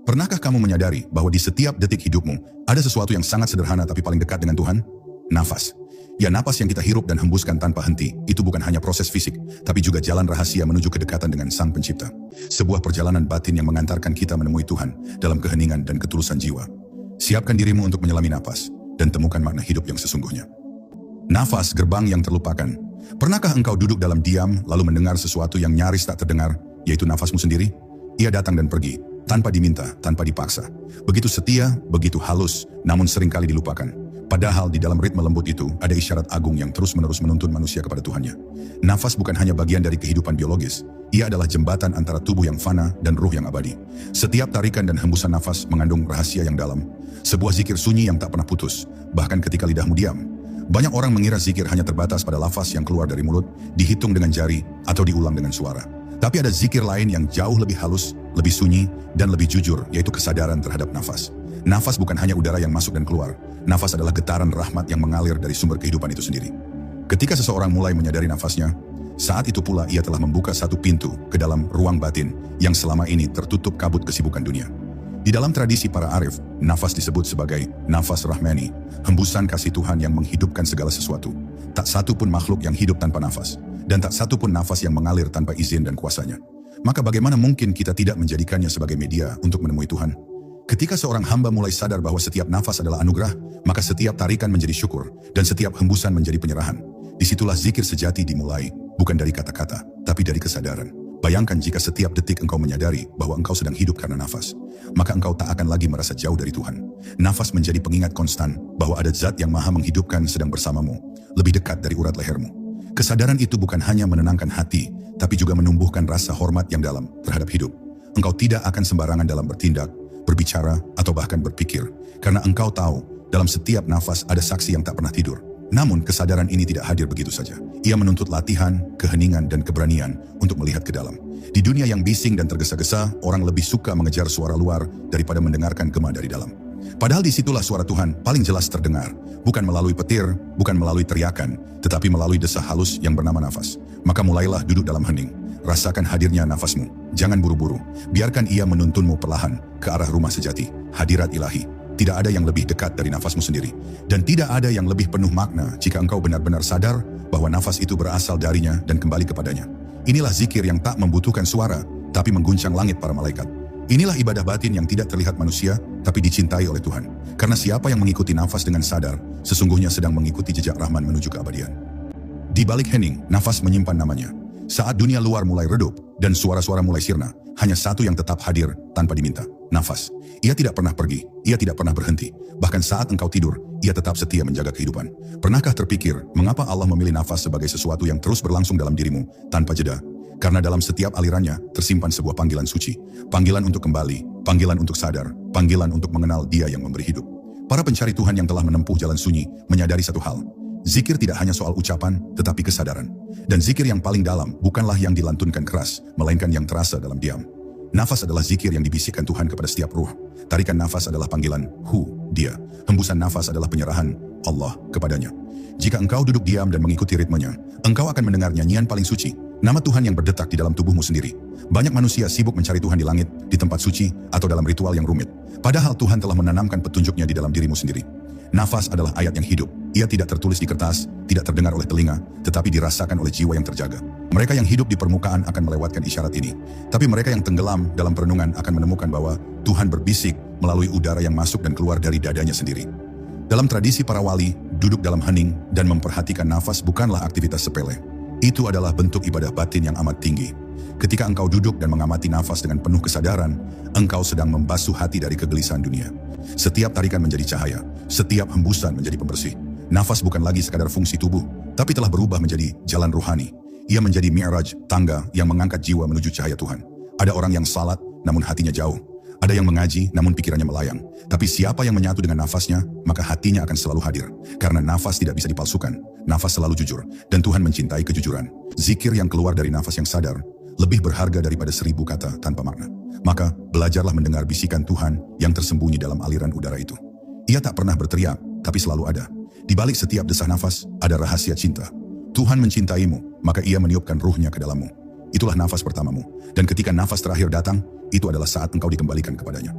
Pernahkah kamu menyadari bahwa di setiap detik hidupmu, ada sesuatu yang sangat sederhana tapi paling dekat dengan Tuhan? Nafas. Ya, napas yang kita hirup dan hembuskan tanpa henti, itu bukan hanya proses fisik, tapi juga jalan rahasia menuju kedekatan dengan Sang Pencipta. Sebuah perjalanan batin yang mengantarkan kita menemui Tuhan dalam keheningan dan ketulusan jiwa. Siapkan dirimu untuk menyelami napas, dan temukan makna hidup yang sesungguhnya. Nafas, gerbang yang terlupakan. Pernahkah engkau duduk dalam diam, lalu mendengar sesuatu yang nyaris tak terdengar, yaitu nafasmu sendiri? Ia datang dan pergi, tanpa diminta, tanpa dipaksa. Begitu setia, begitu halus, namun seringkali dilupakan. Padahal di dalam ritme lembut itu, ada isyarat agung yang terus-menerus menuntun manusia kepada Tuhannya. Nafas bukan hanya bagian dari kehidupan biologis, ia adalah jembatan antara tubuh yang fana dan ruh yang abadi. Setiap tarikan dan hembusan nafas mengandung rahasia yang dalam, sebuah zikir sunyi yang tak pernah putus, bahkan ketika lidahmu diam. Banyak orang mengira zikir hanya terbatas pada lafaz yang keluar dari mulut, dihitung dengan jari, atau diulang dengan suara. Tapi ada zikir lain yang jauh lebih halus, lebih sunyi, dan lebih jujur, yaitu kesadaran terhadap nafas. Nafas bukan hanya udara yang masuk dan keluar. Nafas adalah getaran rahmat yang mengalir dari sumber kehidupan itu sendiri. Ketika seseorang mulai menyadari nafasnya, saat itu pula ia telah membuka satu pintu ke dalam ruang batin yang selama ini tertutup kabut kesibukan dunia. Di dalam tradisi para arif, nafas disebut sebagai nafas rahmani, hembusan kasih Tuhan yang menghidupkan segala sesuatu. Tak satu pun makhluk yang hidup tanpa nafas, dan tak satu pun nafas yang mengalir tanpa izin dan kuasanya. Maka bagaimana mungkin kita tidak menjadikannya sebagai media untuk menemui Tuhan? Ketika seorang hamba mulai sadar bahwa setiap nafas adalah anugerah, maka setiap tarikan menjadi syukur, dan setiap hembusan menjadi penyerahan. Disitulah zikir sejati dimulai, bukan dari kata-kata, tapi dari kesadaran. Bayangkan jika setiap detik engkau menyadari bahwa engkau sedang hidup karena nafas, maka engkau tak akan lagi merasa jauh dari Tuhan. Nafas menjadi pengingat konstan bahwa ada zat yang maha menghidupkan sedang bersamamu, lebih dekat dari urat lehermu. Kesadaran itu bukan hanya menenangkan hati, tapi juga menumbuhkan rasa hormat yang dalam terhadap hidup. Engkau tidak akan sembarangan dalam bertindak, berbicara, atau bahkan berpikir, karena engkau tahu, dalam setiap nafas ada saksi yang tak pernah tidur. Namun kesadaran ini tidak hadir begitu saja. Ia menuntut latihan, keheningan, dan keberanian untuk melihat ke dalam. Di dunia yang bising dan tergesa-gesa, orang lebih suka mengejar suara luar daripada mendengarkan gema dari dalam. Padahal disitulah suara Tuhan paling jelas terdengar, bukan melalui petir, bukan melalui teriakan, tetapi melalui desah halus yang bernama nafas. Maka mulailah duduk dalam hening, rasakan hadirnya nafasmu. Jangan buru-buru, biarkan ia menuntunmu perlahan ke arah rumah sejati, hadirat ilahi. Tidak ada yang lebih dekat dari nafasmu sendiri. Dan tidak ada yang lebih penuh makna jika engkau benar-benar sadar bahwa nafas itu berasal darinya dan kembali kepadanya. Inilah zikir yang tak membutuhkan suara, tapi mengguncang langit para malaikat. Inilah ibadah batin yang tidak terlihat manusia, tapi dicintai oleh Tuhan. Karena siapa yang mengikuti nafas dengan sadar, sesungguhnya sedang mengikuti jejak Rahman menuju keabadian. Di balik hening, nafas menyimpan namanya. Saat dunia luar mulai redup dan suara-suara mulai sirna, hanya satu yang tetap hadir tanpa diminta, nafas. Ia tidak pernah pergi, ia tidak pernah berhenti. Bahkan saat engkau tidur, ia tetap setia menjaga kehidupan. Pernahkah terpikir, mengapa Allah memilih nafas sebagai sesuatu yang terus berlangsung dalam dirimu, tanpa jeda? Karena dalam setiap alirannya, tersimpan sebuah panggilan suci. Panggilan untuk kembali, panggilan untuk sadar, panggilan untuk mengenal Dia yang memberi hidup. Para pencari Tuhan yang telah menempuh jalan sunyi, menyadari satu hal. Zikir tidak hanya soal ucapan, tetapi kesadaran. Dan zikir yang paling dalam, bukanlah yang dilantunkan keras, melainkan yang terasa dalam diam. Nafas adalah zikir yang dibisikkan Tuhan kepada setiap ruh. Tarikan nafas adalah panggilan, Dia. Hembusan nafas adalah penyerahan, Allah, kepadanya. Jika engkau duduk diam dan mengikuti ritmenya, engkau akan mendengar nyanyian paling suci, nama Tuhan yang berdetak di dalam tubuhmu sendiri. Banyak manusia sibuk mencari Tuhan di langit, di tempat suci, atau dalam ritual yang rumit. Padahal Tuhan telah menanamkan petunjuknya di dalam dirimu sendiri. Nafas adalah ayat yang hidup. Ia tidak tertulis di kertas, tidak terdengar oleh telinga, tetapi dirasakan oleh jiwa yang terjaga. Mereka yang hidup di permukaan akan melewatkan isyarat ini. Tapi mereka yang tenggelam dalam perenungan akan menemukan bahwa Tuhan berbisik melalui udara yang masuk dan keluar dari dadanya sendiri. Dalam tradisi para wali, duduk dalam hening dan memperhatikan nafas bukanlah aktivitas sepele. Itu adalah bentuk ibadah batin yang amat tinggi. Ketika engkau duduk dan mengamati nafas dengan penuh kesadaran, engkau sedang membasuh hati dari kegelisahan dunia. Setiap tarikan menjadi cahaya, setiap hembusan menjadi pembersih. Nafas bukan lagi sekadar fungsi tubuh, tapi telah berubah menjadi jalan ruhani. Ia menjadi mi'raj, tangga yang mengangkat jiwa menuju cahaya Tuhan. Ada orang yang salat, namun hatinya jauh. Ada yang mengaji, namun pikirannya melayang. Tapi siapa yang menyatu dengan nafasnya, maka hatinya akan selalu hadir. Karena nafas tidak bisa dipalsukan, nafas selalu jujur, dan Tuhan mencintai kejujuran. Zikir yang keluar dari nafas yang sadar, lebih berharga daripada 1000 kata tanpa makna. Maka, belajarlah mendengar bisikan Tuhan yang tersembunyi dalam aliran udara itu. Ia tak pernah berteriak, tapi selalu ada. Di balik setiap desah nafas, ada rahasia cinta. Tuhan mencintaimu, maka ia meniupkan ruhnya ke dalammu. Itulah nafas pertamamu. Dan ketika nafas terakhir datang, itu adalah saat engkau dikembalikan kepadanya.